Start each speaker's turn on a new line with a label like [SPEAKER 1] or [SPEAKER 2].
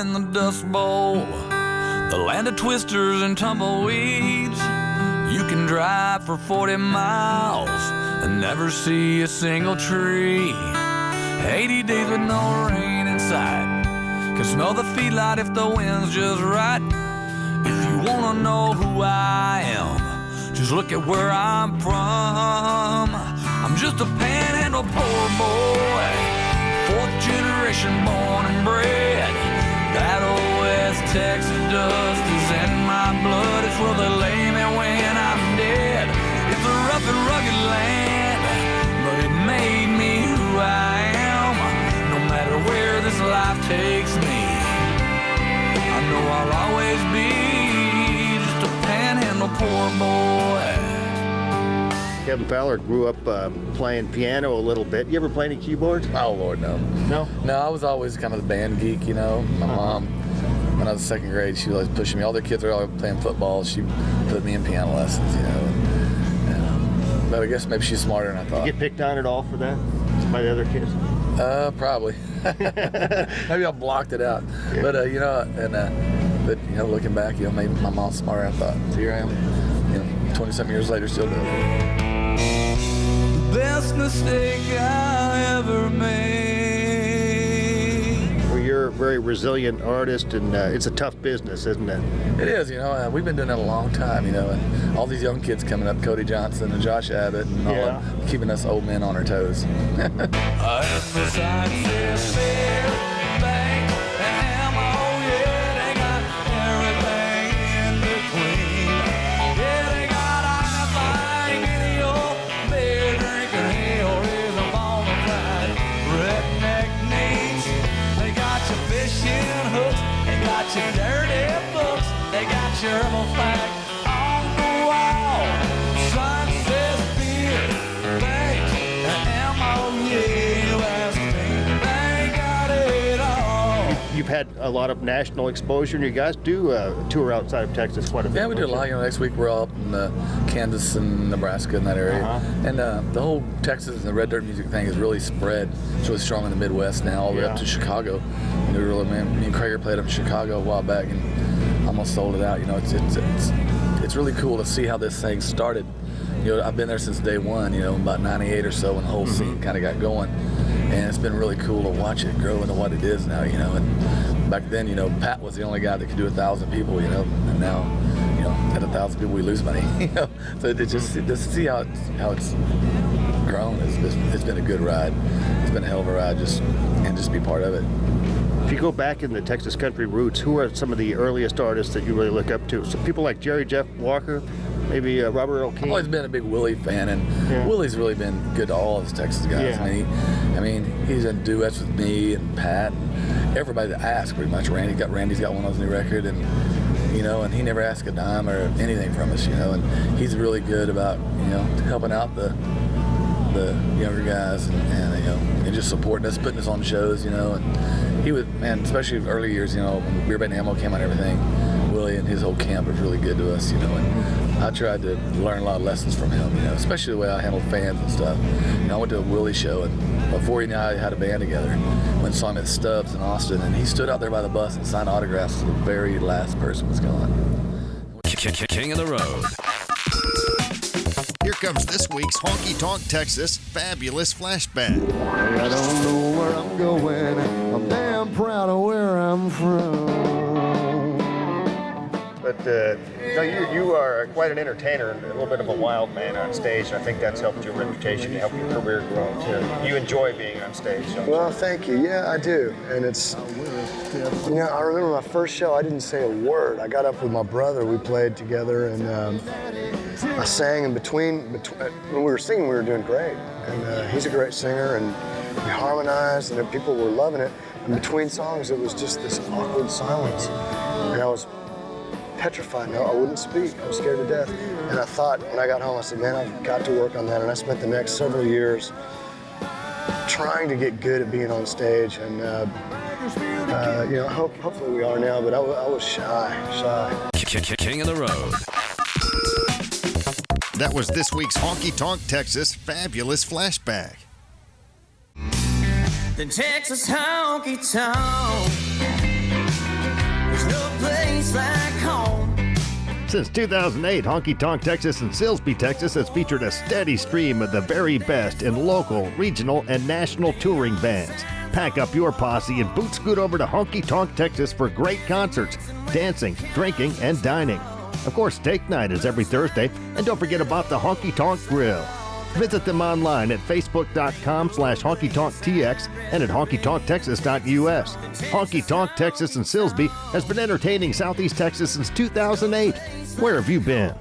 [SPEAKER 1] in the Dust Bowl, the land of twisters and tumbleweeds. You can drive for 40 miles and never see a single tree. 80 days with no rain in sight, can smell the feedlot if the wind's just right. If you wanna know who I am, just look at where I'm from. I'm just a panhandle poor boy, 4th generation born and bred. That old West Texas dust is in my blood. It's where they lay me when I'm dead. It's a rough and rugged land, but it made me who I am. No matter where this life takes me, I know I'll always be just a panhandle poor boy.
[SPEAKER 2] Kevin Fowler grew up playing piano a little bit. You ever play any keyboards?
[SPEAKER 3] Oh, Lord, no.
[SPEAKER 2] No?
[SPEAKER 3] No, I was always kind of the band geek, you know. My mom, when I was in 2nd grade, she was always pushing me. All the kids were all playing football. She put me in piano lessons, you know. But I guess maybe she's smarter than I thought.
[SPEAKER 2] You get picked on at all for that by the other kids?
[SPEAKER 3] Probably. Maybe I blocked it out. Yeah. But, you know, but, you know, looking back, you know, maybe my mom's smarter than I thought. So here I am, you know, 20-something years later, still doing it.
[SPEAKER 1] Best mistake I ever made.
[SPEAKER 2] Well, you're a very resilient artist, and it's a tough business, isn't it?
[SPEAKER 3] It is, you know. We've been doing it a long time, you know, and all these young kids coming up, Cody Johnson and Josh Abbott, and all that, keeping us old men on our toes.
[SPEAKER 1] Your dirty books, they got your flag on the wall. Sunset beer, baked, M-O-U-S-T, they got it all.
[SPEAKER 2] You've had a lot of national exposure, and you guys do tour outside of Texas quite a bit.
[SPEAKER 3] Yeah, we do a lot. You know, next week we're all up in Kansas and Nebraska and that area. And the whole Texas and the red dirt music thing is really spread. It's really strong in the Midwest now, all the way up to Chicago. You know, really, man, me and Creager played up in Chicago a while back and almost sold it out. You know, it's really cool to see how this thing started. You know, I've been there since day one. You know, about '98 or so, when the whole scene kind of got going, and it's been really cool to watch it grow into what it is now. You know, and back then, you know, Pat was the only guy that could do 1,000 people. You know, and now, you know, at 1,000 people we lose money. You know, so to see how it's grown, it's been a good ride. It's been a hell of a ride, just be part of it.
[SPEAKER 2] If you go back in the Texas country roots, who are some of the earliest artists that you really look up to? So people like Jerry Jeff Walker, maybe Robert Earl King.
[SPEAKER 3] I've always been a big Willie fan, and Willie's really been good to all of us Texas guys.
[SPEAKER 2] Yeah.
[SPEAKER 3] I mean, he's in duets with me and Pat and everybody that asks pretty much. Randy's got one on his new record, and you know, and he never asked a dime or anything from us, you know, and he's really good about, you know, helping out the younger guys and you know, and just supporting us, putting us on shows, you know, and he was, man, especially early years, you know, when Beer Bait and Ammo came out and everything, Willie and his whole camp was really good to us, you know, and I tried to learn a lot of lessons from him, you know, especially the way I handled fans and stuff. You know, I went to a Willie show, and before he knew I had a band together, went and saw him at Stubbs in Austin, and he stood out there by the bus and signed autographs to the very last person was gone.
[SPEAKER 4] King of the road.
[SPEAKER 5] Here comes this week's Honky Tonk Texas Fabulous Flashback.
[SPEAKER 6] I don't know where I'm going. I'm damn proud of where I'm from.
[SPEAKER 2] But no, you are quite an entertainer and a little bit of a wild man on stage. And I think that's helped your reputation, to help your career grow too. You enjoy being on stage, don't you?
[SPEAKER 6] Well, thank you. Yeah, I do. And it's, you know, I remember my first show, I didn't say a word. I got up with my brother, we played together, and I sang in between, when we were singing, we were doing great. And he's a great singer, and we harmonized, and people were loving it. And between songs, it was just this awkward silence. And I was petrified. No, I wouldn't speak. I was scared to death. And I thought, when I got home, I said, man, I've got to work on that. And I spent the next several years trying to get good at being on stage. And, you know, hopefully we are now, but I was shy.
[SPEAKER 4] King of the road.
[SPEAKER 5] That was this week's Honky Tonk Texas Fabulous Flashback.
[SPEAKER 1] The Texas Honky Tonk
[SPEAKER 7] There's no place like home.
[SPEAKER 5] Since 2008, Honky Tonk Texas in Silsbee, Texas has featured a steady stream of the very best in local, regional, and national touring bands. Pack up your posse and boot scoot over to Honky Tonk Texas for great concerts, dancing, drinking, and dining. Of course, Steak Night is every Thursday, and don't forget about the Honky Tonk Grill. Visit them online at facebook.com/honkytonktx and at honkytonktexas.us. Honky Tonk Texas in Silsbee has been entertaining Southeast Texas since 2008. Where have you been?